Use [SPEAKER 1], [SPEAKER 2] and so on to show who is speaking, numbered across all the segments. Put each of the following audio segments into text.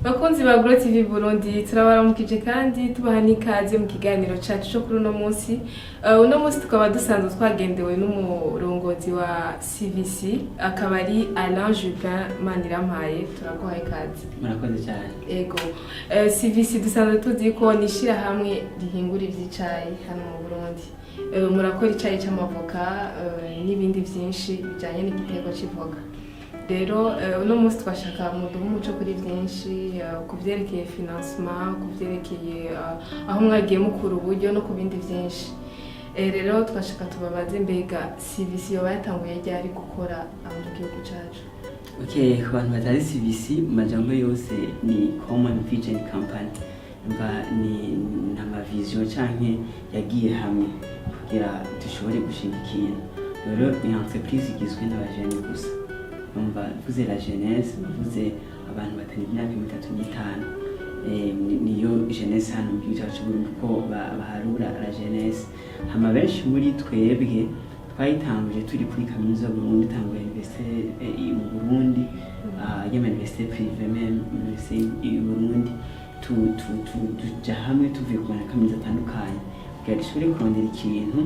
[SPEAKER 1] Bakunzi ba Gro TV Burundi turabaramukije kandi tubaha n'ikaze mu kiganiro cacu cyo kuri uno munsi. Uno munsi tukaba dusanzwe twagendewe n'umurongozi wa CVC akaba ari Alain Jupin Manirampaye. Turaguha ikaze.
[SPEAKER 2] Murakoze cyane.
[SPEAKER 1] Ego. CVC dusanzwe tuzi ko nishira hamwe rihingura ivyicayi hano mu Burundi. Murakora icayi c'amavoka n'ibindi vyinshi bijanye n'igitego c'ivoka. Rero uno munsi twashaka muduha umuco kuri byinshi kuvyerekeye financement kuvyerekeye aho mwagiye mukura uburyo no kubindi byinshi. Rero twashaka tubabaze mbega CVC yo batanguye ryari gukora mu gihugu cacu.
[SPEAKER 2] Okay, ku bantu batazi CVC majambo yose ni Common Vision Company. Ni nama vision canke yagiye hamwe kugira dushobore gushinga ikintu. Rero ni entreprise igizwe n'abajene gusa. Vuze la jeunesse, vuze abantu batari imyaka 35 niyo jeunesse hano mu gihugu cyacu ko baharura la jeunesse. Hama benshi muri twebwe twayitanguje turi kuri kaminuza y'u Burundi, tanguye université mu Burundi, yema université privée même université y'u Burundi, tuja hamwe tuvuye ku kaminuza atandukanye kugira dushobore kurondera ikintu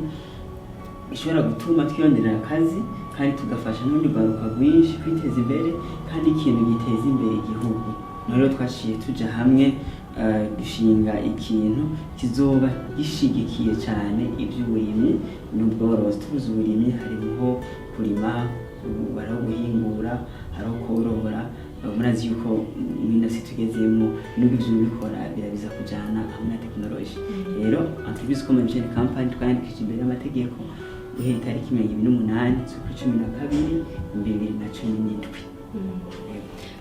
[SPEAKER 2] ishobora gutuma twiyongerera akazi kandi tugafasha n'urwaruka rwinshi kwiteza imbere kandi ikintu giteza imbere igihugu. Rero twashiye tuja hamwe dushinga ikintu kizoba gishigikiye cyane iby'uburimyi n'ubworozi. Tuvuze uburimyi harimo kurima, baraho guhingura, haraho korora. Murazi yuko mwinasi tugezemo n'ubwo ivyo bikora birabiza kujana hamwe na technology. Rero entreprise Common Vision Company twandikije imbere y'amategeko guhera itariki 28 z'ukwa 12 2017.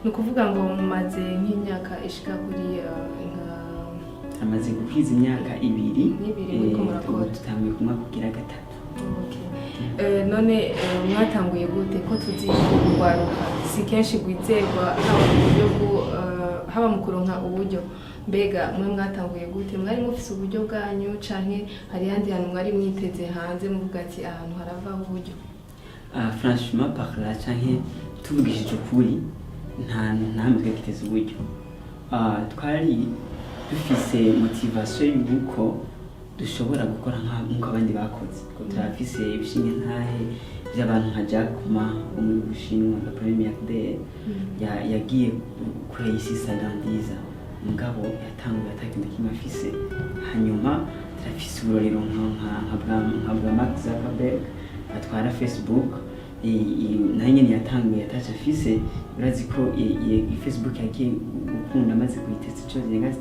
[SPEAKER 1] Ni ukuvuga ngo mumaze nk'imyaka ishika kuri
[SPEAKER 2] amaze gukwiza imyaka 2 tutanguye kumwa kugira gatatu.
[SPEAKER 1] None mwatanguye gute ko tuzi kugwaruka si kenshi gwizerwa haba mu kuronka uburyo. Mbega mwe mwatanguye gute? Mwari mufise uburyo bwanyu canke hari handi hantu mwari mwiteze hanze muvuga ati ahantu harava uburyo?
[SPEAKER 2] Franchement parla canke tuvugishije ukuri nta mutwe kiteze uburyo. Twari dufise motivation y'uko dushobora gukora nk'uko abandi bakoze. Ko turafise ibishinge ntahe by'abantu nka Jack Ma mu Bushinwa na Premier Milliardaire yagiye kuri isi sagandiza mugabo yatanguye atakinda kimafise. Hanyuma turafise urorero nka bwa Mark Zuckerberg atwara Facebook nayo nyene yatanguye atacha afise. Urazi ko Facebook yagiye gukunda maze kuyitesa cyo zenga 3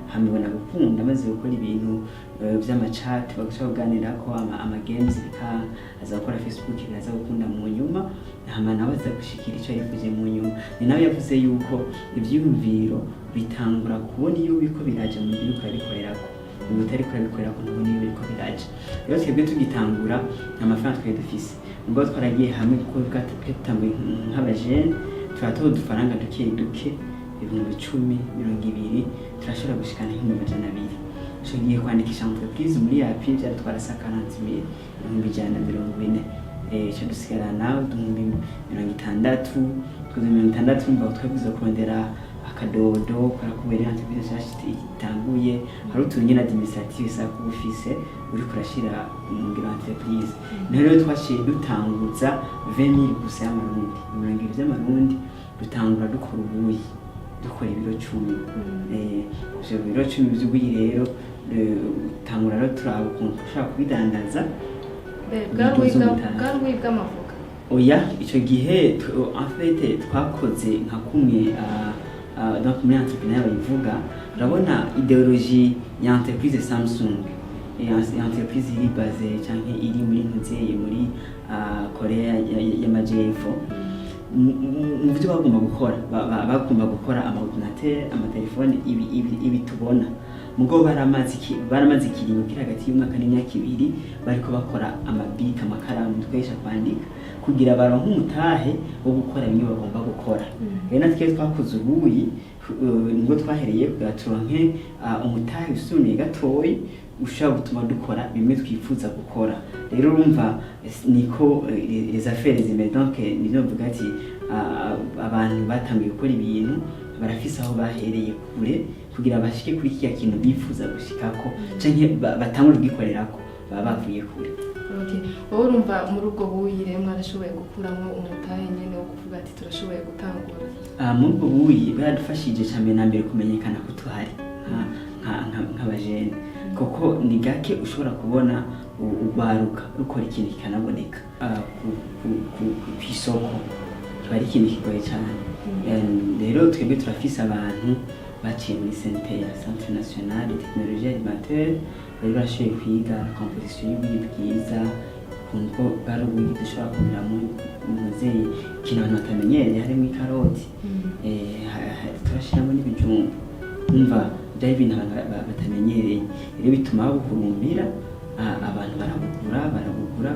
[SPEAKER 2] hamibona gukunda maze gukora ibintu by'amachat bagashobora kuganira ko ama games bika azakora Facebook biraza gukunda mu nyuma hama nawe aza gushikira icyo yifuje mu nyuma. Ni nawe yavuze yuko ibyumviro bitangura kubona iyo biko biraje mu gihugu abikorerako ubu utari kubikorera ko nubwo niyo biko biraje. Rero twebwe tugitangura amafaranga twe dufise ubwo twaragiye hamwe kuko twatanguye nk'abajene turatoho dufaranga duke 10, 20 turashobora gushikana 200. Tugiye kwandikisha entreprise muri yapi byatwara 40,000 140 cyo dusigara nawe 60 twuze mba twabiza kurondera akadodo kora kubera entreprise yatanguye hari utunyina administrative sa kubufise uri kurashira mu ngiro entreprise. Rero twashiye dutanguza 20,000 gusa y'amarundi 20 by'amarundi dutangura dukora ubuyi dukora ibiro 10 ibiro 10 by'ubuyi. Rero tangura rero turaba ukuntu ushaka kubidandaza
[SPEAKER 1] bwarwi bw'amavuka.
[SPEAKER 2] Oya ico gihe en fait twakoze nka kumwe donc muri entrepreneur bayivuga urabona ideologie ya entreprise Samsung entreprise iri base canke iri muri nzeye muri Korea y'Amajepfo. Mu byo bagomba gukora amaordinateur amatelefone ibi tubona mugo baramaze ikiringo kiri hagati y'umwaka n'imyaka 2 bariko bakora amabika amakaramu twesha kwandika kugira baronke umutahe wo gukora bimwe bagomba gukora. Rero natwe twakoze ubuyi ngo twahereye kugira turonke umutahe usunuye gatoyi ushobora gutuma dukora bimwe twifuza gukora. Rero urumva niko les affaires zimeze. Donc nivyo mvuga ati abantu batangiye gukora ibintu barafise aho bahereye kure kugira bashike kuri kiya kintu bifuza gushikako canke batangure kugikorerako baba bavuye kure.
[SPEAKER 1] Okay. Wowe urumva muri ubwo buyi rero mwarashoboye gukuramo umutahe nyene wo kuvuga ati turashoboye gutangura?
[SPEAKER 2] Muri ubwo buyi baradufashije cyane na mbere kumenyekana ko tuhari nk'abajene, kuko ni gake ushobora kubona urwaruka rukora ikintu kikanaboneka ku isoko, kiba ari ikintu kigoye cyane. Rero twebwe turafise abantu baciye muri Centre National de Technologie Alimentaire, bari barashoboye kwiga composition y'ubuyi bwiza, kuko bari ubuyi dushobora kugiramwo umuzeye ikintu abantu batamenyereye harimo ikaroti, turashiramo n'ibijumba. Umva byari ibintu abantu batamenyereye, rero bituma babuhurumbira, abantu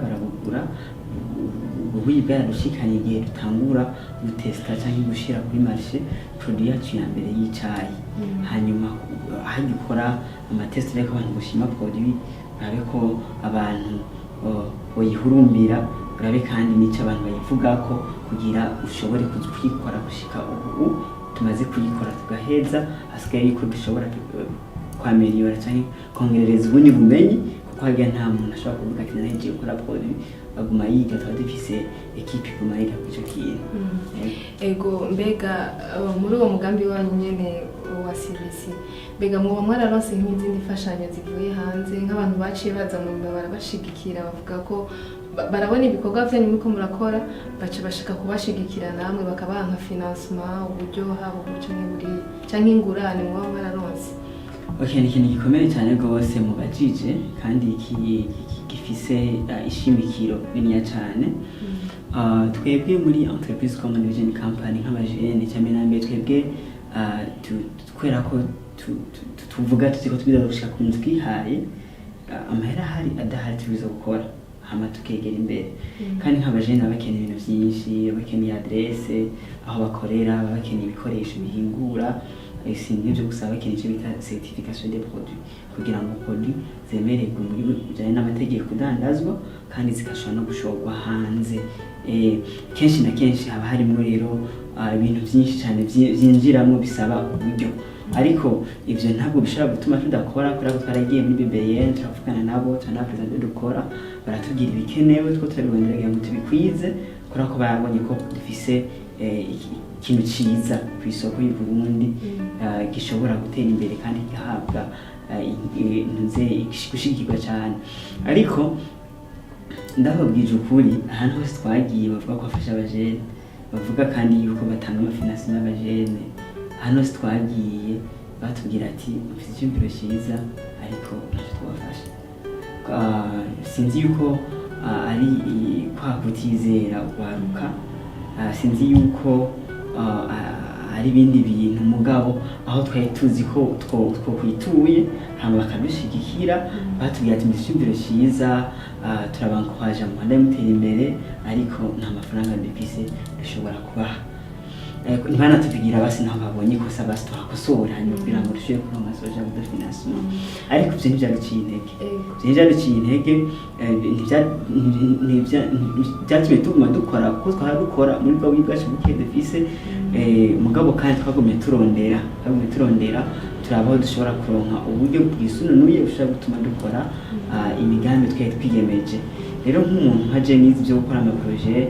[SPEAKER 2] barabugura. Ubuyi bwaradushikanye igihe dutangura gutesta cyangwa gushira kuri marché produit yacu ya mbere y'icayi. Hanyuma aho dukora amatest reko abantu gushima produit, urabe ko abantu boyihurumbira, urabe kandi nico abantu bayivugako kugira ushobore kuzikora gushika ubu tumaze kuyikora tugaheza, hasigaye yuko dushobora kwameliora cyangwa kongerereza ubundi bumenyi, kuko hagiye nta muntu ashobora kuvuga ati naragiye gukora produit baguma yiga, tuba dufise ekipe iguma yiga kuri ico kintu.
[SPEAKER 1] Ego, mbega muri uwo mugambi wanyu nyene wa CVC, mbega mwoba mwararonse nk'izindi mfashanyo zivuye hanze nk'abantu baciye baza mu nyuma barabashigikira bavuga ko barabona ibikorwa vyanyu muriko murakora baca bashika kubashigikira namwe bakabaha nka financement, uburyo habo canke ingurane mwoba mwararonse?
[SPEAKER 2] Okay, ni ikintu gikomeye cyane rwose mu bajije kandi gifise ishimikiro niniya cyane. Twebwe muri Entreprise Common Vision Company nk'abajene cyane nambe twebwe twera ko tuvuga tutiko twiza gushika ku nzu twihaye, amahera hari adahari tubiza gukora hama tukegera imbere. Kandi nk'abajene bakeneye ibintu byinshi, bakeneye adresse aho bakorera, bakeneye ibikoresho bihingura, n'ibyo gusa bakeneye icyo bita certification des produits kugira ngo produit zemererwe muri bijyanye n'amategeko kudandazwa kandi zigashobora no gushorwa hanze. Kenshi na kenshi haba harimo rero ibintu byinshi cyane byinjiramo bisaba uburyo, ariko ivyo ntabwo bishobora gutuma tudakora kubera ko twaragiye muri BBN turavugana nabo turanapresenta dukora, baratubwira ibikenewe two turabibonera kugira ngo tubikwize, kubera ko barabonye ko dufise ikintu ciza ku isoko y'u Burundi gishobora gutera imbere kandi gihabwa gushigikirwa cyane. Ariko ndababwije ukuri, ahantu hose twagiye bavuga ko bafasha abajene, bavuga kandi yuko batanga amafinansi n'abajene. Ahantu hose twagiye batubwira ati mufite icyumviro cyiza ariko ntacyo twabafasha. Sinzi yuko ari kwa kutizera urwaruka, sinzi yuko ari ibindi bintu, mugabo aho twari tuzi ko twokwituye hama bakadushigikira, batubwira ati mufite cyiza, turabankwaje mu Rwanda mutera imbere ariko nta mafaranga dufise dushobora kubaha. Ntibanatuvugira basi naho babonye ikosa basi tuhakosora hanyuma kugira ngo dushobore kuronka soja de financement. Ariko ivyo ntivyaduciye intege, ntibyatumye tuguma dukora kuko twaradukora muri bwa buryo bwacu buke dufise, mugabo kandi twagumye turondera turabaho dushobora kuronka uburyo bwisununuye bushobora gutuma dukora imigambi twari twiyemeje. Rero nk'umuntu nka je nizi byo gukora amaprojet,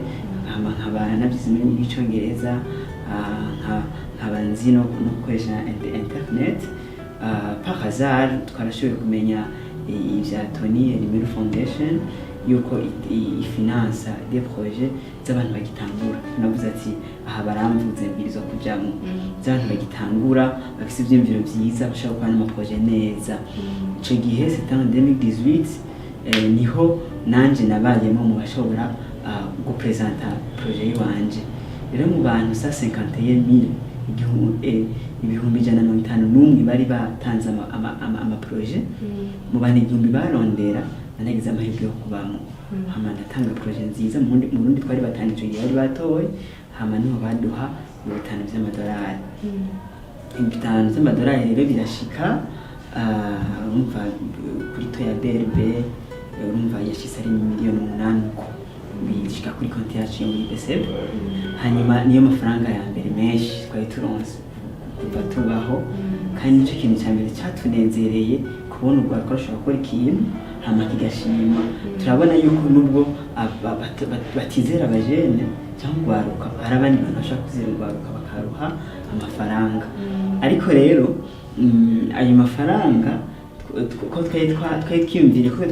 [SPEAKER 2] nkaba nabyize muri Icongereza, nkaba nzi no gukoresha internet, par hasard twarashoboye kumenya ivya Tony Elimero Foundation yuko ifinansa des projets z'abantu bagitangura. Navuze ati aha baramvuze mbirizo kujamo z'abantu bagitangura bafise ivyumviro vyiza bashaka gukora amaprojet neza. Ico gihe c'était en 2018 niho nanje nabayemo mu bashobora gupresenta projet wanje. Rero mu bantu 151,000 ibihumbi 150 bari batanze amaprojet, mu bantu 1000 barondera nanagize amahirwe yo kubamo. Hama ndatanga projet nziza mu Burundi twari batangije igihe bari batoye, hama niho baduha $5,000. $5,000 rero birashika urumva kuri to ya BRB urumva yashyize ari miliyoni 8 uko bishika kuri konti yacu yo muri BCB. Hanyuma niyo mafaranga ya mbere menshi twari turonse kuva tubaho, kandi nicyo kintu cya mbere cyatunezereye kubona urwaruka rushobora gukora ikintu hama kigashima. Turabona yuko nubwo batizera abajene cyangwa urwaruka, hari abandi bantu bashaka kuzera urwaruka bakaruha amafaranga. Ariko rero ayo mafaranga ko twari twiyumvire ko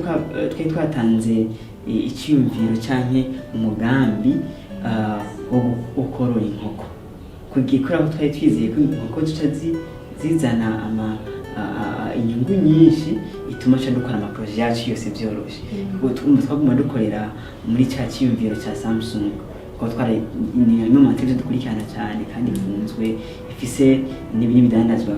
[SPEAKER 2] twari twatanze icyiyumviro cyangwa umugambi wo korora inkoko, kubera ko twari twizeye ko inkoko zica zizana inyungu nyinshi ituma dukora amaproje yacu yose byoroshye. Twaguma dukorera muri cya cyiyumviro cya Samsung, ko twari imwe mu mateleviziyo dukurikirana cyane kandi ifunzwe, ifise n'ibidandazwa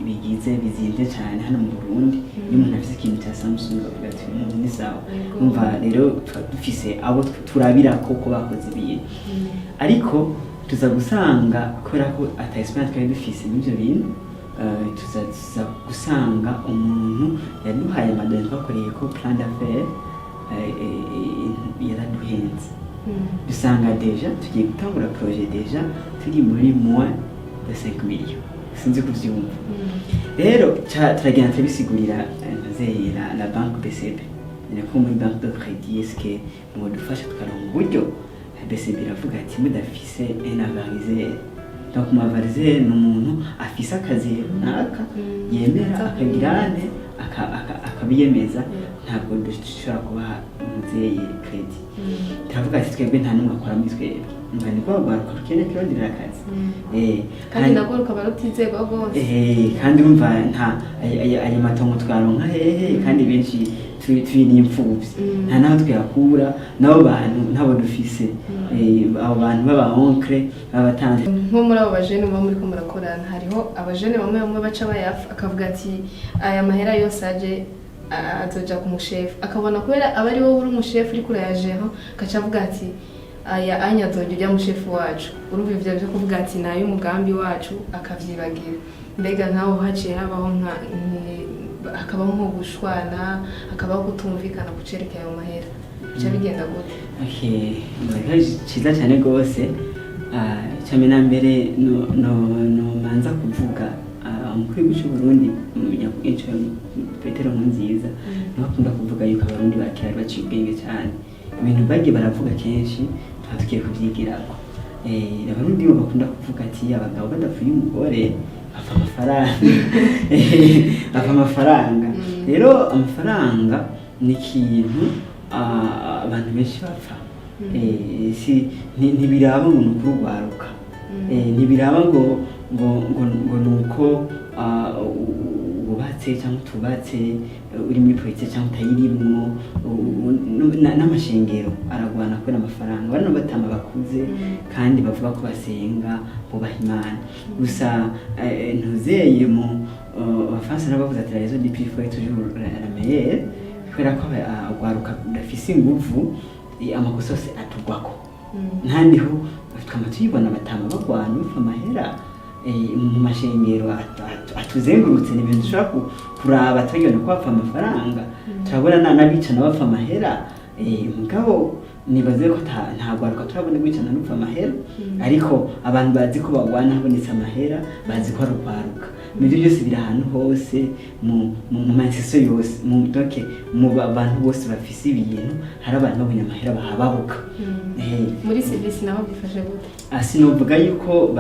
[SPEAKER 2] bigize bizinze cyane hano mu Burundi. Iyo umuntu afise ikintu cya Samsung avuga ati umuntu ni sawa. Umva rero dufise abo turabira ko bakoze ibintu, ariko tuza gusanga kubera ko ata experience twari dufise n'ibyo bintu, tuza gusanga umuntu yaduhaye amadeni twakoreye ko plan d'affaires yaraduhenze. Dusanga deja tugiye gutangura projet deja turi muri moins de 5 millions, sinzi kuvyumva. Rero turagenda tubisigurira la banque BCB, nako muri banque de crédit eske ngo dufasha tukaronka uburyo. BCB iravuga ati mudafise un avarisaire, donc mu avarisaire ni umuntu afise akazi runaka yemera akagirane akabiyemeza, ntabwo dushobora kubaha umuvyeyi credit. Turavuga ati twebwe nta numwe akora muri twebwe, umva ni rwaruka rukeneye kurondera akazi,
[SPEAKER 1] kandi nabwo rukaba rutizegwa rwose,
[SPEAKER 2] kandi urumva nta ayo matongo twaronka hehe, kandi benshi turi n'imfuvyi, nta naho twakura nabo bantu ntabo dufise. Abo bantu baba onkre babatanze
[SPEAKER 1] nko muri abo bajene bo muri ko murakorana, hariho abajene bamwe baca bayafa, akavuga ati aya mahera yose aje azoja ku mushefu, akabona kubera aba ari wowe uri umushefu uri kurayajeho, akaca avuga ati aya anyazoje ujya mushefu wacu. Urumva ivyo byo kuvuga ati nayo umugambi wacu akavyibagira. Mbega nkaho haciye habaho hakabaho nko gushwana, hakabaho kutumvikana kucerekeye ayo mahera, bica bigenda gute?
[SPEAKER 2] Ciza cyane rwose. Cyane na mbere no manza kuvuga umukuru w'igihugu cy'u Burundi nyakwica Petero Nkurunziza bakunda kuvuga yuko abarundi bakira baciye ubwenge cyane. Ibintu bagiye baravuga kenshi tugiye kuvyigirako. Abarundi bo bakunda kuvuga ati abagabo badapfuye umugore bapfa amafaranga. Rero amafaranga ni ikintu abantu benshi bapfa, ntibiraba ngo nukuri urwaruka, ntibiraba ngo nuko ubatse cyangwa utubatse, uri muri politiki cyangwa utayirimwo. N'amashengero aragwana kubera amafaranga. Bano batama bakuze kandi bavuga ko basenga bubaha Imana, gusa ntuzeye mu Abafaransa n'abavuze ati la raison du plus fort est toujours la meilleure, kubera ko urwaruka rudafise inguvu amakosa yose atugwako. Ntandiho twama tuyibona batama bagwana bapfa amahera mu mashengero atuzengurutse. Ni ibintu dushobora kuraba tugenda ko bapfa amafaranga, turabona n'abicana bapfa amahera. Mugabo nibaze ko nta rwaruka turabona gwicana n'upfa amahera, ariko abantu bazi ko bagwana habonetse amahera bazi ko arugwaruka. Ibyo byose biri ahantu hose mu manseso yose, mu bantu bose bafise ibintu, hari abantu babonye amahera bahababuka.
[SPEAKER 1] Muri service naho bifashe gute?
[SPEAKER 2] Sinovuga yuko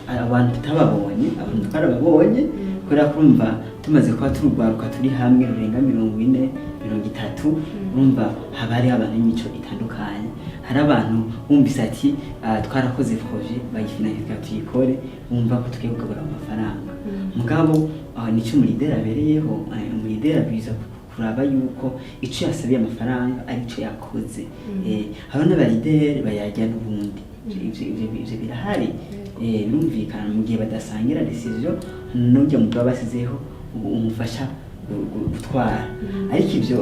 [SPEAKER 2] abantu tutababonye, abantu twarababonye, kubera kumva tumaze kuba turugwaruka turi hamwe rurenga 40 30, urumva haba hari abantu n'imico itandukanye. Hari abantu bumvise ati twarakoze projet bayifinaliza tuyikore, bumva ko tugiye kugabura amafaranga. Mugabo nico umulideri abereyeho, umulideri abiza kuraba yuko ico yasabiye amafaranga ari ico yakoze. Hari n'abalideri bayajya n'ubundi, ivyo birahari. Numvikana mu gihe badasangira decision n'ujya mu basizeho umufasha gutwara. Ariko ivyo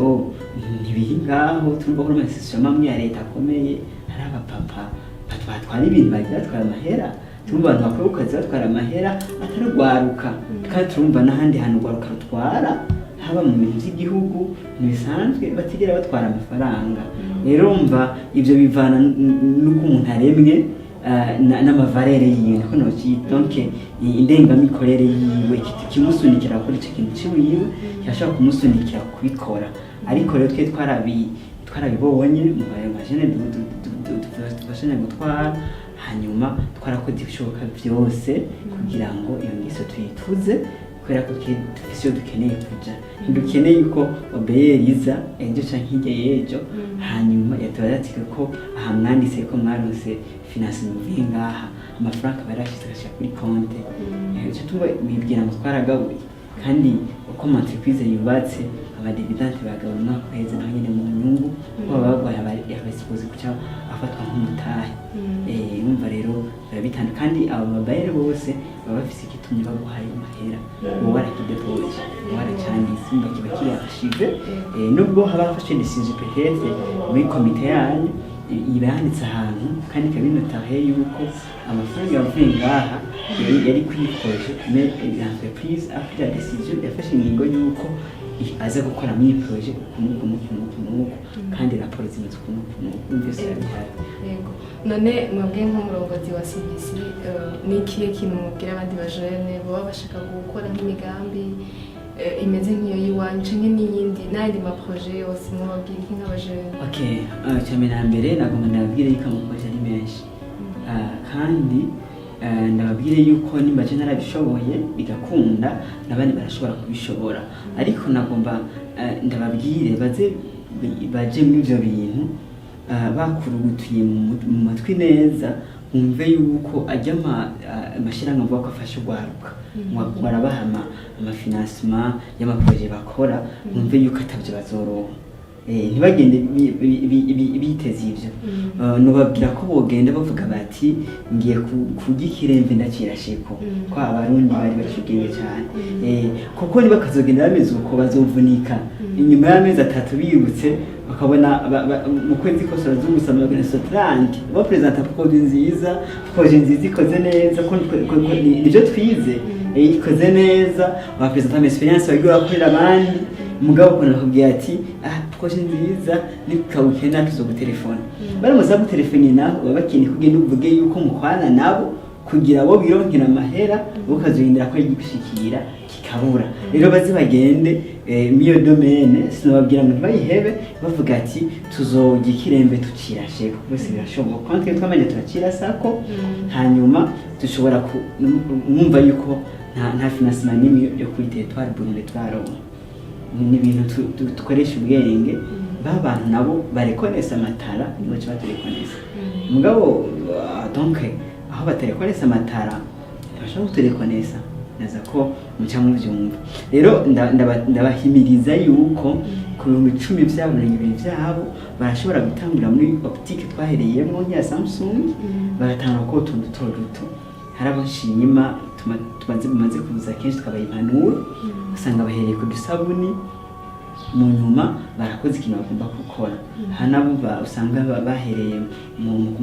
[SPEAKER 2] ntibihingaho turumva ko amasezerano amwe ya leta akomeye, hari abapapa batwara ibintu bagira twara amahera turumva abantu bakora ukazi batwara amahera atarugwaruka kandi turumva n'ahandi hantu ugwaruka rutwara haba mu bintu by'igihugu ntibisanzwe batigera batwara amafaranga rero umva ibyo bivana n'uko umuntu aremwe n'amavarere yiwe ko noki donc indengamikorere yiwe kimusunikira gukora icyo kintu ciwiwe cyashaka kumusunikira kubikora ariko rero twe twarabibonye mu majene dufashanya gutwara hanyuma twarakoze ibishoboka byose kugira ngo iyo ngeso tuyituze kubera ko dufise iyo dukeneye kuja ntidukeneye ko obeyeriza ejo canke hirya y'ejo hanyuma yatubazatika ko aha mwanditse ko mwaronse finance muvuye ngaha amafaranga barashyize agashira kuri konte icyo tuba bibwira ngo twaragabuye kandi uko entreprise yubatse abadividante bagabana umwaka uheze naho nyine mu nyungu kuko baba barwaye abasipozi kuca afatwa nk'umutahe yumva rero barabitanga kandi abo mabayere bose baba bafise igitumye baguhaye amahera uwo warakidepoje uwo waracanditse umva kiba kirafashive nubwo haba hafashe decision peut-être muri komite yanyu iba yanditse ahantu kandi ikaba inotahe yuko amafaranga yavuye ngaha yari kwikoje mais l'entreprise après la décision yafashe ingingo yuko aza gukora muri projet kumuku kandi raporo zimaze kumuku byose yabihari
[SPEAKER 1] yego none mwebwe nk'umurongozi wa CBC ni ikihe kintu mubwira abandi bajene baba bashaka gukora nk'imigambi imeze nk'iyo y'iwanyu canke n'iyindi n'ayandi maproje yose mwababwira iki nk'abajene?
[SPEAKER 2] Okay, cyane na mbere nagomba ndababwire yuko amaproje ari menshi kandi ndababwire yuko nimba je narabishoboye bigakunda nabandi barashobora kubishobora ariko nagomba ndababwire baje muri ivyo bintu bakurugutuye mu matwi neza umve yuko ajya amashirahamwe avuga ko afasha ugwaruka barabaha amafinancement y'amaproje bakora umve yuko atavyo bazoroha ntibagende biteze ivyo nubabwira ko bogenda bavuga bati ngiye kurya ikiremve ndakirasheko ko abarundi bari bashugeye cyane kuko niba kazogenda bameze uko bazovunika inyuma y'amezi 3 bibutse bakabona mu kwezi kose bazungusama na Sotrand ba presenta produit nziza projet ikoze neza ko nivyo twize ikoze neza ba presenta experience bagiye bakorera abandi mugabo kona kubwira ati projet nziza nikawukena tuzogutelefona bari muzabu telefoni naho babakini kugenda uvuge yuko mukwana nabo kugira abo bironkera amahera ukazohindira ko yigishikira kikabura rero bazi bagende miyo domaine sinababwira ngo bayihebe bavuga ati tuzogira ikirembe tukirashe bose birashoboka kandi twamanye turakira sako hanyuma dushobora kumva yuko nta financement n'imwe yo kuri territoire Burundi twaronka ni ibintu dukoresha ubwenge babantu nabo barekonesa amatara nibo cyo baturekonesa mugabo donc aho batarekonesa amatara bashaka kuturekonesa naza ko muca mu byumva rero ndabahimiriza yuko ku 10 by'aburenye ibiri byabo barashobora gutangura muri optique twahereyemo ya Samsung baratanga ko tuntu duto harabashima tumaze kuza kenshi twabaye impanuro usanga bahereye ku dusabuni mu nyuma barakoze ikintu bagomba gukora hanabo usanga bahereye mu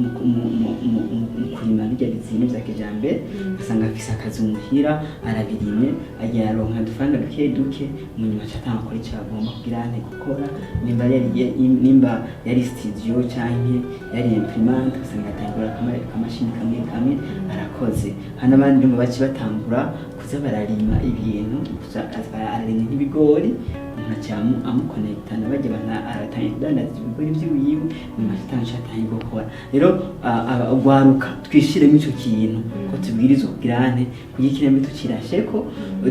[SPEAKER 2] kurima bijya bizino bya kijambere usanga afise akazi umuhira arabirime ajya aronka dufaranga duke mu nyuma cyatanga kuri cyagomba kugira ante gukora nimba yari studio cyangwa yari imprimante usanga atangura kamashini kamwe arakoze hanabandi mu baci batangura kuza bararima ibintu ararima nk'ibigori nacyamu amuconnecta nabajye bana aratanye kudandaza ibigori by'uyiwe mu matanga cyatanye gukora rero agwaruka twishiremo ico kintu ko tubwirizwa kugirane kugikireme tukirasheko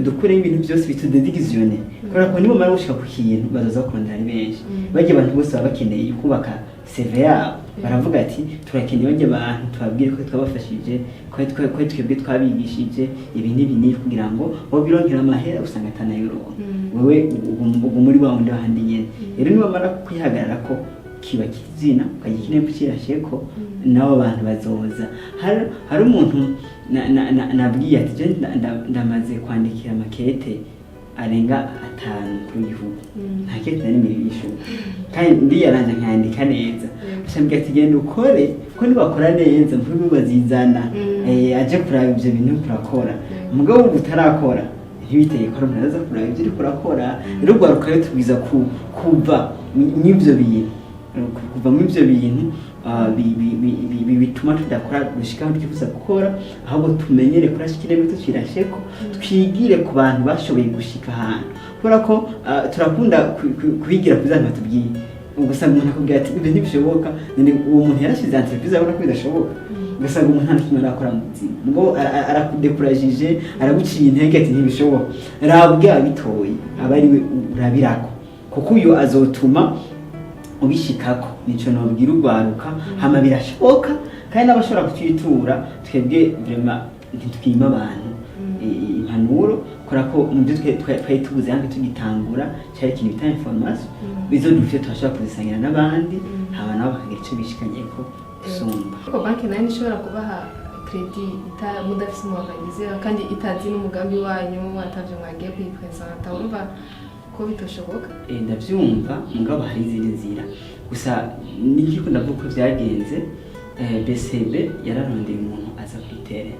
[SPEAKER 2] dukure ibintu byose bitudedikiziyone kubera ko nibo mara gushika ku kintu bazoza kurondera benshi bajye abantu bose bakeneye kubaka CV yabo baravuga ati turakeneye bajye abantu tubabwire ko twabafashije ko twebwe twabigishije ibi n'ibini kugira ngo bo bironkera amahera usanga atanayuro wewe muri wa wundi handi nyene rero niba mara kwihagarara ko kiba kizina ukagikirembe kirasheko nabo abantu bazoza hari umuntu nabwiye ati je ndamaze kwandikira makete arenga 5 kuri gihugu nta kete nari mirisho kandi ndiyaranje nkandika neza cyambye ati genda ukore ko nibakora neza mvuga bazizana aje kuraba ivyo bintu kurakora mugabo utarakora ntibiteye ko umuntu aza kuraba ivyo uriko urakora rero ugwaruka rero tubwiza kuva n'ivyo bintu kuva mu ivyo bintu bituma tudakora gushika aho twifuza gukora ahubwo tumenyere kurashikira ibintu tukirasheko twigire ku bantu bashoboye gushika ahantu kubera ko turakunda kuhigira ku zantu batubwiye ugasanga umuntu akubwira ati ibintu ntibishoboka uwo muntu yarashize entreprise abona ko bidashoboka ugasanga umuntu nta kintu arakora mu buzima ngo arakudekuraje araguciye intege ati ntibishoboka rabwa bitoye aba ari we urabirako kuko uyo azotuma ubishikako nico nobwira ugwaruka hama birashoboka kandi n'abashobora kutwitura twebwe vraiment ntitwima abantu impanuro korako mu byo twari tubuze hanke tugitangura cyari ikintu bita information bizo dufite twashobora kuzisangira n'abandi hama nabo bakagira ico bishikanyeko gusumba
[SPEAKER 1] ko banki nayo ishobora kubaha credit mudafise umuorganizer kandi itazi n'umugambi wanyu atavyo mwagiye kwipresenta urumva ko bitoshoboka
[SPEAKER 2] ndavyumva mugabo hari izindi nzira gusa nigiko ndavuga ko vyagenze BCB yararondeye umuntu aza kwitere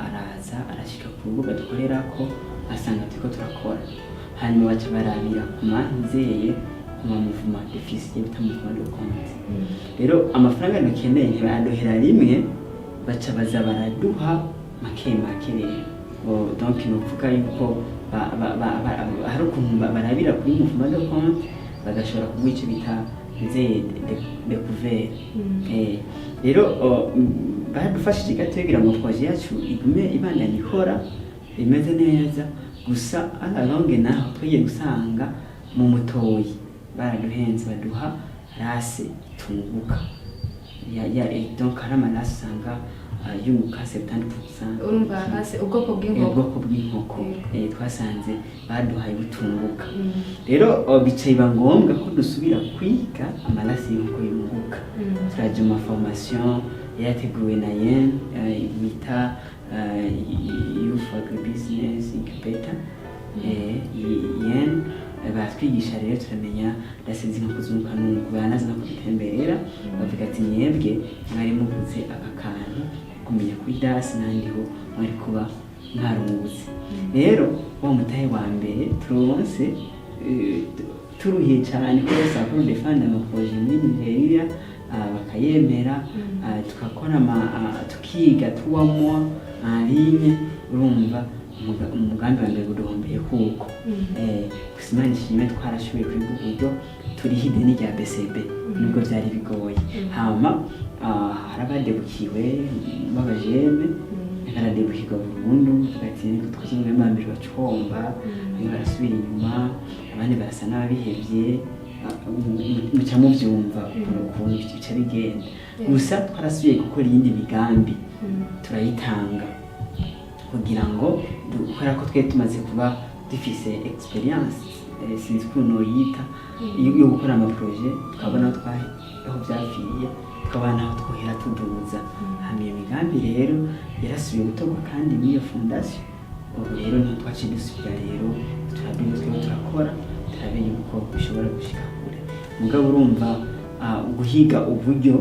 [SPEAKER 2] araza arashika ku rubuga dukorerako asanga turiko turakora hanyuma baca barabira ku manzeye ku muvuma defisiye bita muvuma de compte rero amafaranga dukeneye ntibayaduhera rimwe baca baza baraduha make rero donc novuga yuko hari ukuntu barabira kuri muvuma de compte bagashobora kuguha ico bita découvert rero baradufashije gato kugira ngo projet yacu igume ibandanya ikora imeze neza gusa alonge naho twiye gusanga mu mutoyi baraduhenze baduha rase tunguka donc harama nasanga yunguka 70%.
[SPEAKER 1] Urumva hasi ubwoko
[SPEAKER 2] bw'inkoko twasanze baduhaye butunguka rero bicaye ngombwa ko dusubira kwiga amarasi y'inkoko yunguka turaje mu formation yateguwe na YEN bita Youth Agribusiness Incubator YEN batwigisha rero turamenya ndasize inkoko zunguka n'uko banaza no kutemberera bavuga ati mwebwe mwari muvuze aka kantu kumenya kuri dasi nandiho mwari kuba mwarunguze rero uwo mutahe wa mbere turonse turuhiye cyane ko sakuru defanda ama projet muri Nigeria bakayemera tukakora tukiga tuwamo aline urumva umugambi wa mbere udohombeye kuko kusimana ishime twarashoboye kwiga uburyo turi hidden rya BCB nubwo byari bigoye hama harabadebukiwe babajeme baradebukirwa burundu tugatsinda ko twashimwe mambere bacomba barasubira inyuma abandi barasa n'abihevye muca muvyumva ukuntu bica bigenda gusa twarasubiye gukora iyindi migambi turayitanga kugira ngo dukora ko twe tumaze kuba dufise experience sinzi ukuntu yita yo gukora ama projet tukabona aho byapfiye tukabana aho twohera tuduza hamiye migambi rero yarasubiye gutorwa kandi n'iyo fondation ubu rero ntitwaciye dusubira rero turakora turabenye uko bishobora gushika kure mugabo urumva guhiga uburyo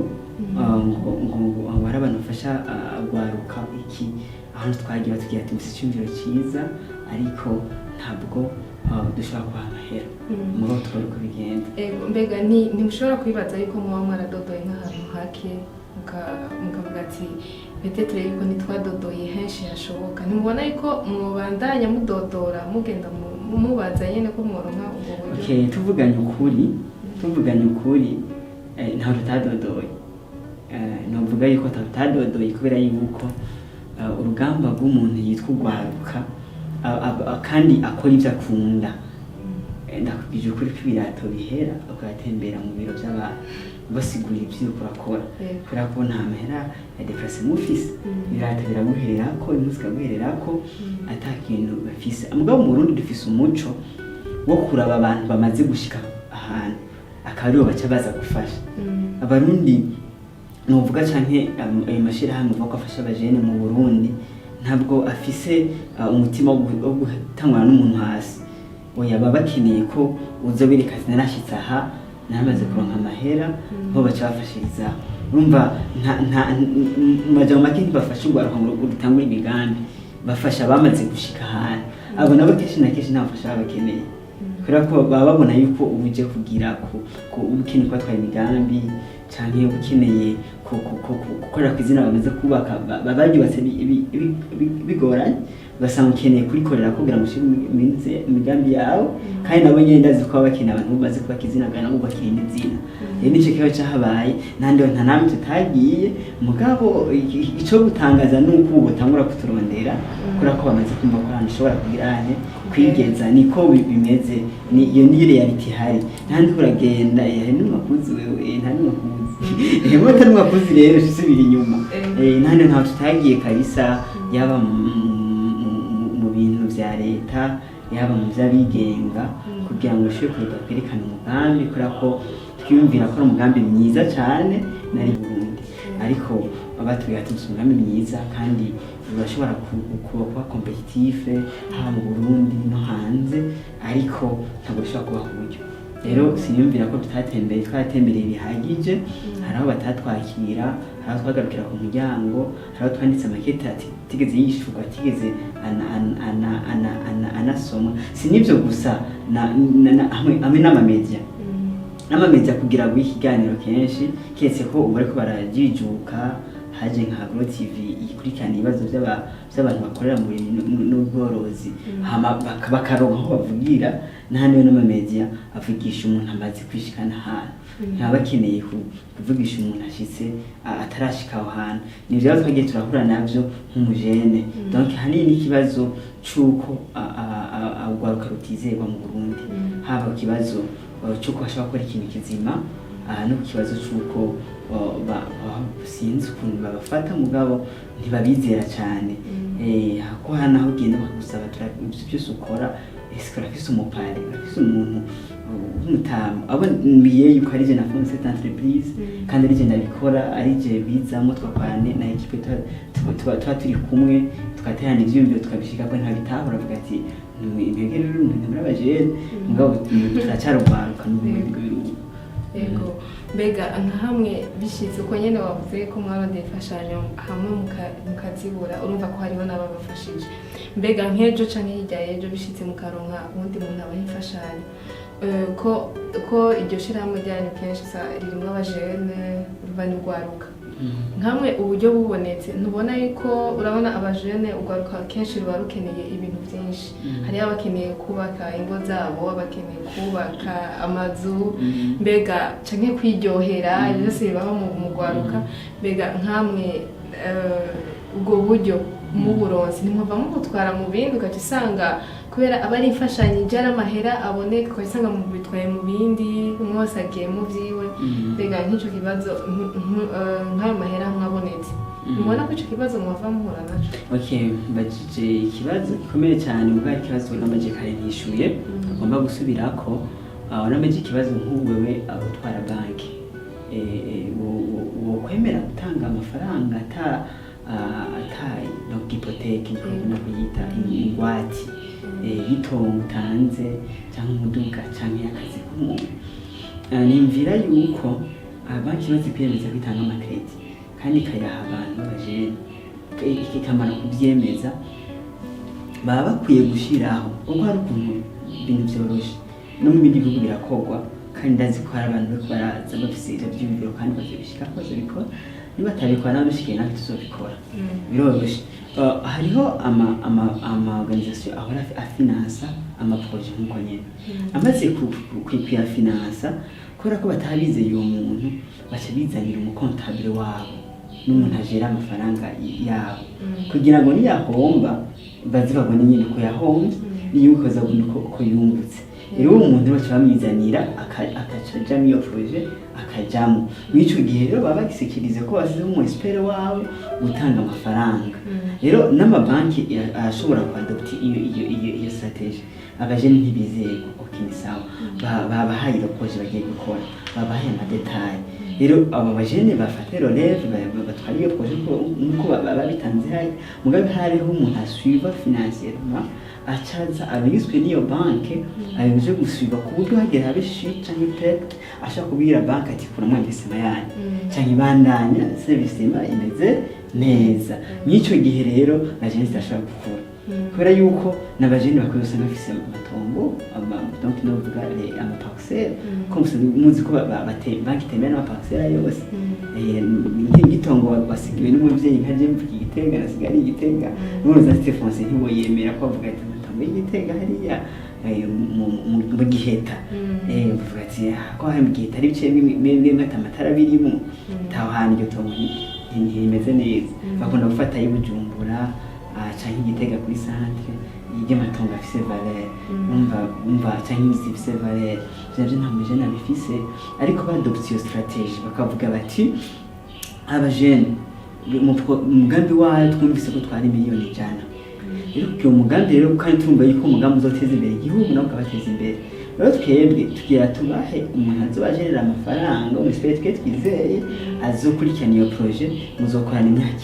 [SPEAKER 2] ngo hari abantu bafasha gwaruka iki aho twagira tugira ati icyumviro cyiza ariko ntabwo dushobora kuhamahera muri utwo uko bigenda
[SPEAKER 1] mbega ntimushobora kwibaza yuko muba mwaradodoye nk'ahantu hake mukavuga ati petetre yuko ntitwadodoye henshi hashoboka ntimubona yuko mubandanya mudodora mugenda mubaza nyine ko mworonka ubwo buryo
[SPEAKER 2] tuvuganye ukuri ntaho tutadodoye novuga yuko tutadodoye kubera yuko urugamba rw'umuntu yitwa ugwaruka kandi akora ibyo akunda ndakubwije ukuri ko ibirato bihera ukatembera mu biro by'abantu basigura ibyo urakora kubera ko nta mahera ya deplase mufise ibirato biraguherera ko impuzu ikaguherera ko ata kintu bafise mugabo mu Burundi dufise umuco wo kuraba abantu bamaze gushika ahantu akaba aribo baca baza gufasha abarundi nuvuga canke ayo mashirahamwe uvuga ko afasha abajene mu Burundi ntabwo afise umutima wo gutangwa n'umuntu hasi oya baba bakeneye ko uza wirikazi narashitse aha namaze kuronka amahera bo baca bafashiriza urumva majambo make ntibafasha urwaruka ngo rutangure imigambi, bafasha abamaze gushika ahantu. Abo nabo kenshi na kenshi ntabafasha babakeneye, kubera ko baba babona yuko ubuje kugira ukeneye kubatwara imigambi canke ukeneye gukorera ku izina bamaze kubaka baryubatse bigoranye, ugasanga ukeneye kurikorera kugira ngo ushire imigambi yawe, kandi nabo nyene ndazi ko baba bakeneye abantu bamaze kubaka izina kandi nabo bakiri n'izina. Rero nico kibazo cahabaye, nta namwe tutagiye, mugabo ico gutangaza nuko ubu batangura kuturondera kubera ko bamaze kumva ko ahantu ushobora kugirane kwigeza, niko bimeze, iyo ni reality ihari. Ntandi uragenda n'umakuzi wewe nta n'umakuzi hebo atari n'umakuzi rero usubira inyuma. Ntandi ntaho tutagiye kabisa, yaba mu bintu vya leta yaba mu vy'abigenga, kugira ngo ushobore kwerekana umugambi, kubera ko twiyumvira ko ari umugambi mwiza cane nari Burundi, ariko batubwira ati umugambi mwiza kandi urashobora kuba competitive haba mu Burundi no hanze, ariko ntabwo bishobora kuba uburyo. Rero siniyumvira ko twatembereye bihagije, hari aho batatwakira, hari aho twagarukira ku muryango, hari aho twanditse amakete ati tigeze yishurwa, tigeze anasoma. Si nivyo gusa, hamwe n'amamedia kugira ngo ikiganiro kenshi ketse ko ubu ariko barajijuka, haje nka Agro TV ikurikirana ibibazo by'abantu bakorera mu n'ubworozi, bakaronka aho bavugira, n'ahandi n'amamedia avugisha umuntu amaze kwishikana ahantu, ntaba bakeneye kuvugisha umuntu ashitse atarashika aho hantu. Ni vyo twagiye turahura navyo nk'umujene. Donc hanini n'ikibazo c'uko urwaruka rutizerwa mu Burundi, haba ikibazo c'uko bashobora gukora ikintu kizima, no ku kibazo c'uko sinzi ukuntu babafata mugabo ntibabizera cyane. Ko hano aho ugenda bakagusaba byose ukora, ese urafise umupari, urafise umuntu w'umutamu, abo mbiye yuko ari je nafonde cette entreprise, kandi ari je ndabikora, ari je bizamo twapane na equipe tuba turi kumwe, tugaterana ivyiyumviro tukabishika ko ntabitahura, avuga ati mwebwe rero muri abajene mugabo turacarugwaruka n'ubwirungu.
[SPEAKER 1] Yego, mbega nka hamwe bishitse uko nyene wavuze ko mwarondeye imfashanyo hamwe mukazibura, urumva ko hariho n'ababafashije. Mbega nk'ejo canke hirya y'ejo bishitse mukaronka uwundi muntu abaha imfashanyo, ko iryo shirahamwe ryanyu kenshi ririmwo abajene urwaruka, nkamwe uburyo bubonetse ntubona yuko urabona abajene urwaruka kenshi ruba rukeneye ibintu byinshi, hariyo abakeneye kubaka ingo zabo, abakeneye kubaka amazu, mbega canke kwiryohera, byose bibaho mu rwaruka. Mbega nkamwe ubwo buryo muburonsi ntimwava mubutwara mu bindi, ugaca usanga kubera aba ari imfashanyo ijara amahera aboneka, ugaca usanga mubitwaye mu bindi, mwose agiye mu vyiwe. Mbega nk'ico kibazo nk'ayo mahera mwabonetse, mubona ko ico kibazo mwava muhura naco?
[SPEAKER 2] Okay, mbajije ikibazo gikomeye cyane, ubwo ari ikibazo namaje kare ntishuye, agomba gusubirako. Namaje ikibazo nk'uwewe abutwara banki, wokwemera gutanga amafaranga ata hypothèque no kuyita ingwati yitongo utanze cyangwa umuduga cyangwa akazi k'umuntu. Nimvira yuko abanki bazi kwiyemeza kwitanga amakredi kandi kayaha abantu b'abajene, ikikamara kubyemeza baba bakwiye gushiraho, kuko hari ukuntu ibintu byoroshe no mu bindi bihugu birakorwa, kandi ndazi ko hari abantu bariko baraza bafise ivyo vyiyumviro kandi bazobishika ko bazobikora, niba atabikora nawe dushikiye natwe tuzobikora, biroroshe. Hariho ama organisation ahora afinansa amaproje nk'uko nyene, amaze kuyafinansa kubera ko batabizeye uwo muntu, baca bizanira umukontabire wabo n'umuntu ajera amafaranga yabo, kugira ngo niyahomba baze babone nyene ko yahombye, niyuko zabona ko yungutse. Rero uwo muntu baca bamwizanira akajamo iyo proje akajamo. Mw'ico gihe rero baba bagisekirize ko basize mu espere wawe gutanga amafaranga. Rero n'amabanki ashobora kuadopta iyo strategy. Abajene ntibizeye ko kintu sawa, babahaye proje bagiye gukora, babahaye amadetail, rero abo bajene bafate relève batwara iyo projet nuko babitanze hari mugabe hariho umuntu asuiva financièrement acaza abiswe n'iyo banke aje gusuiva ku buryo hagera abishi canke peut ashaka kubwira banke ati kuramo investment yanyu canke bandanya service imeze neza n'ico gihe rero bajene zitashaka gukora kubera yuko n'abajene bakwiye usanga bafise amatongo donc novuga amaparcelle comme muzi ko bakitemera n'amaparcelle yose nk'igitongo basigiwe n'umuvyeyi nka je mvuga Igitega nasigari Igitega n'uruza Stephens ntibo yemera ko avuga ati amatongo y'Igitega hariya mu Giheta mvuga ati ko hari mu Giheta ari bice bimwe amatara birimo taho hantu iryo tongo ntimeze neza bakunda gufata y'Ubujumbura canke Igitega kuri centre y'amatongo afise valeur umva canke ifise valeur byaje nta mujene abifise ariko badopte iyo strategie bakavuga bati abajene umugambi wayo twumvise ko twari miliyoni 100 rero uwo mugambi rero kandi tumva yuko umugambi uzoteza imbere igihugu nawo ukabateza imbere rero twebwe tugira tubahe umuntu azobajerera amafaranga umusipere twizeye azokurikirana iyo projet muzokorana imyaka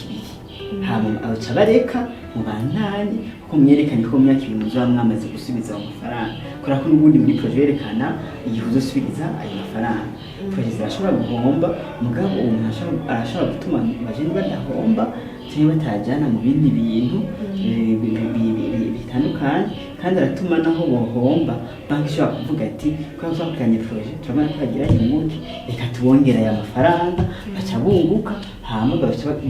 [SPEAKER 2] 2 hama abaca bareka mu bantani ko myerekanye ko myaka 2 muzo mwamaze gusubiza amafaranga kora ko n'ubundi muri projet yerekana igihe uzosubiza ayo mafaranga projet zashobora guhomba mugabo umuntu arashobora gutuma abajene badahomba cyangwa batajana mu bindi bintu bitandukanye kandi aratuma naho bohomba banki ishobora kuvuga ati ko bazakanye projet turabona ko hagira inyungu reka tubongera aya mafaranga baca bunguka hama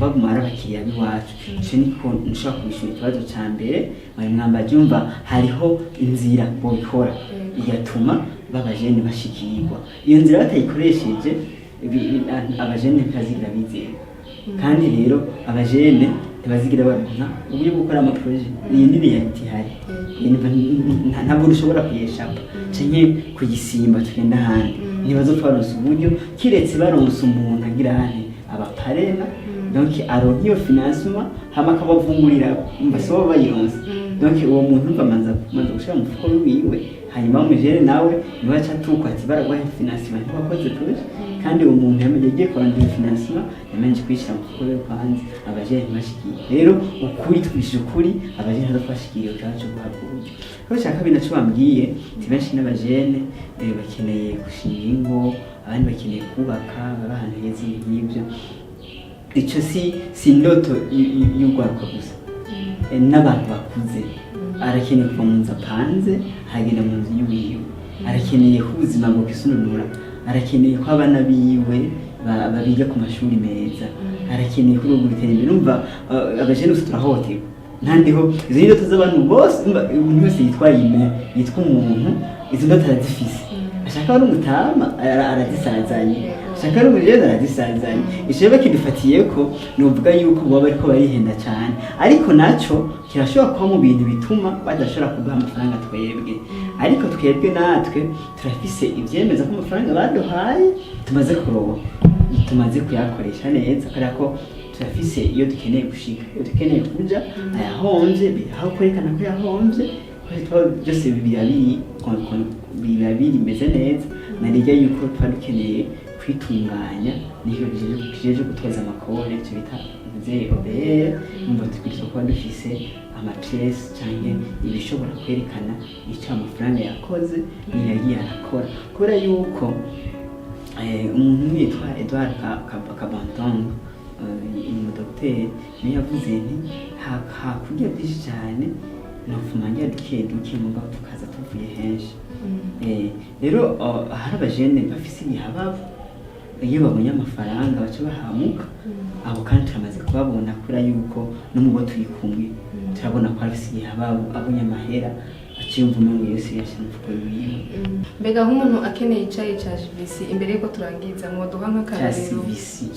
[SPEAKER 2] bagumara abakiriya biwacu ico niko nshaka kubishura ikibazo ca mbere bari mwambaje umva hariho inzira bobikora igatuma babajene bashikirwa iyo nzira batayikoresheje abajene ntazigira bizera kandi rero abajene ntibazigira babona uburyo gukora amaprojet iyi ni reality hari ntabwo ushobora kuyeshapa canke kugisimba tugenda handi ntibazopfa baronsa uburyo kiretse baronsa umuntu agira hane abaparena donc aronka iyo financement hama akabavungurira mbasoba bayironsa donc uwo muntu bamanza gushira mu fuko wiwe hanyuma umujere nawe niba acatukwa ati baragwahe financement ntibakoze projet kandi uwo muntu yagiye kurandira financement yamenje kwishira mu fuko kwanze abajere ntibashikiye rero ukuri twishije ukuri abajere ntadafashikiye cyacu guhabwa uburyo ko cyaka binacu bambwiye tibenshi n'abajene bakeneye gushinga ingo abandi bakeneye kubaka abahantu heza nk'ibyo ico si ndoto y'ugwaruka gusa n'abantu bakuze arakeneye kuva mu nzu apanze hagenda mu nzu y'uwiwe arakeneye ko ubuzima bwokisununura arakeneye ko abana biwe babiga ku mashuri meza arakeneye ko urugo rutera imbere umva abajene gusa turahohoterwa ntandiho izo ndoto z'abantu bose umuntu wese yitwa umuntu izo ndoto arazifise ashaka ari umutama aradisazanye ashaka ari umujene aradisazanye ishebe kidufatiye ko nuvuga yuko baba bariko barihenda cyane ariko naco kirashobora kuba mu bintu bituma badashobora kuguha amafaranga twebwe ariko twebwe natwe turafise ivyemeza ko amafaranga baduhaye tumaze kuroba tumaze kuyakoresha neza kubera ko turafise iyo dukeneye gushika iyo dukeneye kuja ayahomvye aho kwerekana ko yahomvye byose biba bimeze neza narijya yuko twari dukeneye kwitunganya niyo bijeje gutoza amakore icyo bita OBR numva twikije kuba dufise amapièce canke ibishobora kwerekana icyo amafaranga yakoze niyagiye arakora kubera yuko umuntu yitwa Edouard Kabantong umudokiteri niyo yavuze nti hakurya byinshi cyane nofuma njya duke mugabo tukaza tuvuye henshi rero hari abajene bafise ibihababo iyo babonye amafaranga baca bahamuka abo kandi turamaze kubabona kura yuko no mu bo turi kumwe turabona ko afise ibihababo abonye amahera aciyumva umengo yose yashira mufuko wiwe
[SPEAKER 1] mbega nk'umuntu akeneye icayi ca JVC imbere yuko turangiza mwoduha nk'akarero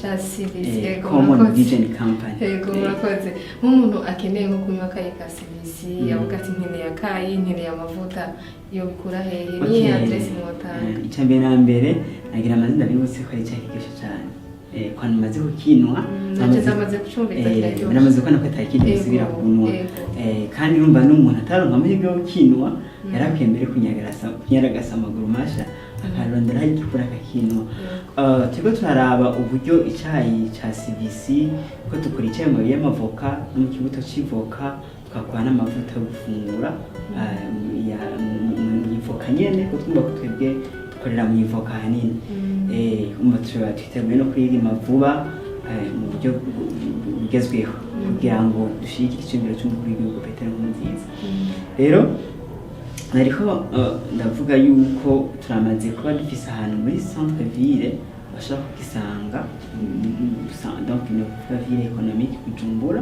[SPEAKER 1] ca CVC
[SPEAKER 2] Common Vision Company
[SPEAKER 1] yego murakoze nk'umuntu akeneye nko kunywa akayi ka CVC yavuga ati nkeneye akayi nkeneye amavuta yo bikura hehe ni address mwotanga
[SPEAKER 2] icambere na mbere nagira amazina bibutse ko ari cyakikesha cyane kwa namaze kukinwa
[SPEAKER 1] namaze kucumbika
[SPEAKER 2] namaze kubona ko atakindi bisubira kunwa kandi urumva n'umuntu ataronka amahirwe yo gukinwa yarakwiye mbere kunyaragasa amaguru masha akarondera aho igikura akakinwa. Turiko turaraba uburyo icayi ca CVC ko dukora icayi mu y'amavoka no mu kibuto c'ivoka twakora n'amavuta yo gufungura ivoka nyene ko twumva ko twebwe dukorera mu ivoka hanini. Umva twiteguye no kuyirima vuba mu buryo bugezweho kugira ngo dushigikire iciyumviro c'umukuru w'igihugu Petero Nkurunziza. Rero ariko ndavuga yuko turamaze kuba dufise ahantu muri centre ville bashaka kugisanga donc une ville économique Bujumbura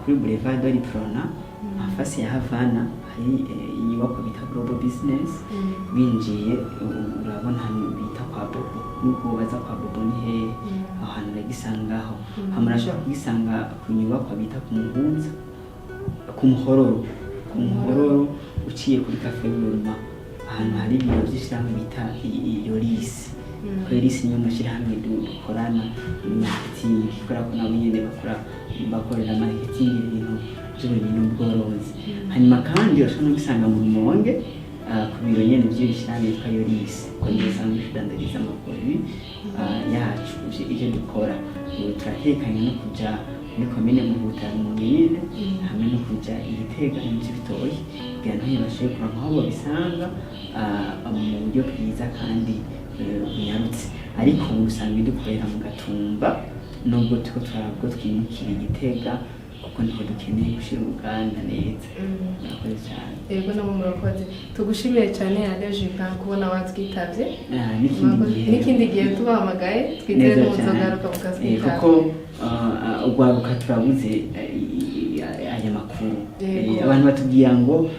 [SPEAKER 2] kuri boulevard de l'Iprona afasi ya Havana hari inyubako bita Global Business binjiye urabona hano bita kwa Bobo nuko baza kwa Bobo ni he ahantu nagisangaho hamurashaka kugisanga ku nyubako bita ku Muhororo uciye kuri cafe Burma ahantu hari ibiro by'ishyirahamwe bita Yoris Yoris niyo mashyirahamwe dukorana marketing ikora ko nabo nyene bakorera marketing ibintu by'uburimyi n'ubworozi. Hanyuma kandi urashobora no gusanga mu Rumonge ku biro nyene by'ishyirahamwe yitwa Yoris ko niyo sanzwe idandariza amakuru yacu ivyo dukora. Turatekanye no kuja muri komine Muhuta mu nyene hamwe no kuja Igitega mu Cibitoke kugira ngo ntibashe kuronka aho babisanga mu buryo bwiza kandi bunyarutse. Ariko usanga dukorera mu Gatumba nubwo tuko turabwo twimukira Igitega kuko niho dukeneye gushira uruganda neza. Murakoze cyane.
[SPEAKER 1] Yego nabo murakoze. Tugushimire cyane Alain Juvan kubona watwitavye.
[SPEAKER 2] N'ikindi
[SPEAKER 1] gihe tubahamagaye twizere ko muzogaruka mukazwitaba.
[SPEAKER 2] Kuko ugwaruka turabuze aya makuru. Abantu batubwira ngo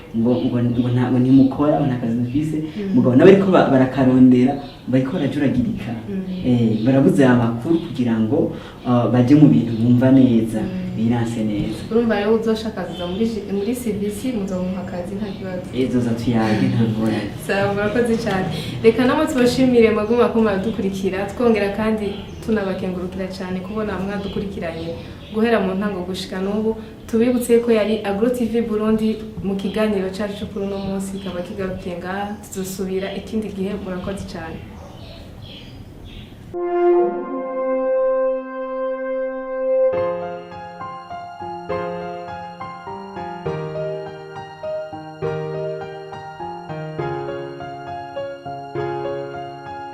[SPEAKER 2] ntabwo ntimukora ntakazi mufise mugabo nabariko barakarondera bariko barajuragirika. Barabuze aya makuru kugira ngo baje mu bintu bumva neza biranse neza.
[SPEAKER 1] Urumva rero uzoshaka kuza muri CVC muzomuha akazi nta kibazo.
[SPEAKER 2] Ezoza tuyage nta ngorane.
[SPEAKER 1] Sawa murakoze cyane. Reka namwe tubashimire maguma ko muradukurikira twongera kandi tunabakengurukira cyane kubona mwadukurikiranye guhera mu ntango gushika n'ubu. Tubibutse ko yari Agro TV Burundi mu kiganiro cyacu kuri uno munsi kaba kigarukiye ngaha tuzosubira ikindi gihe. Murakoze cyane.